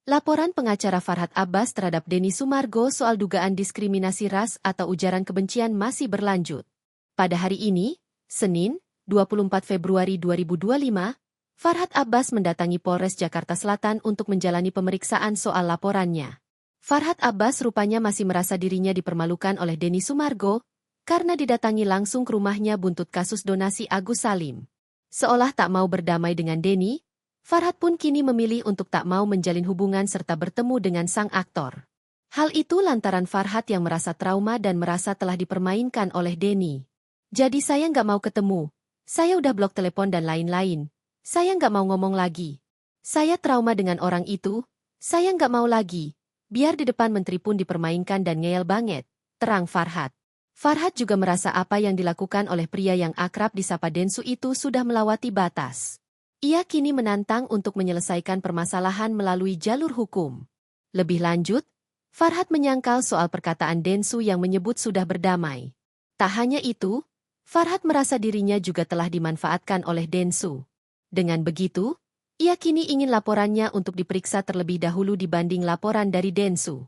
Laporan pengacara Farhad Abbas terhadap Denny Sumargo soal dugaan diskriminasi ras atau ujaran kebencian masih berlanjut. Pada hari ini, Senin, 24 Februari 2025, Farhad Abbas mendatangi Polres Jakarta Selatan untuk menjalani pemeriksaan soal laporannya. Farhad Abbas rupanya masih merasa dirinya dipermalukan oleh Denny Sumargo karena didatangi langsung ke rumahnya buntut kasus donasi Agus Salim. Seolah tak mau berdamai dengan Denny, Farhad pun kini memilih untuk tak mau menjalin hubungan serta bertemu dengan sang aktor. Hal itu lantaran Farhad yang merasa trauma dan merasa telah dipermainkan oleh Denny. Jadi saya nggak mau ketemu. Saya udah blok telepon dan lain-lain. Saya nggak mau ngomong lagi. Saya trauma dengan orang itu. Saya nggak mau lagi. Biar di depan menteri pun dipermainkan dan ngeyel banget, terang Farhad. Farhad juga merasa apa yang dilakukan oleh pria yang akrab disapa Densu itu sudah melewati batas. Ia kini menantang untuk menyelesaikan permasalahan melalui jalur hukum. Lebih lanjut, Farhad menyangkal soal perkataan Densu yang menyebut sudah berdamai. Tak hanya itu, Farhad merasa dirinya juga telah dimanfaatkan oleh Densu. Dengan begitu, ia kini ingin laporannya untuk diperiksa terlebih dahulu dibanding laporan dari Densu.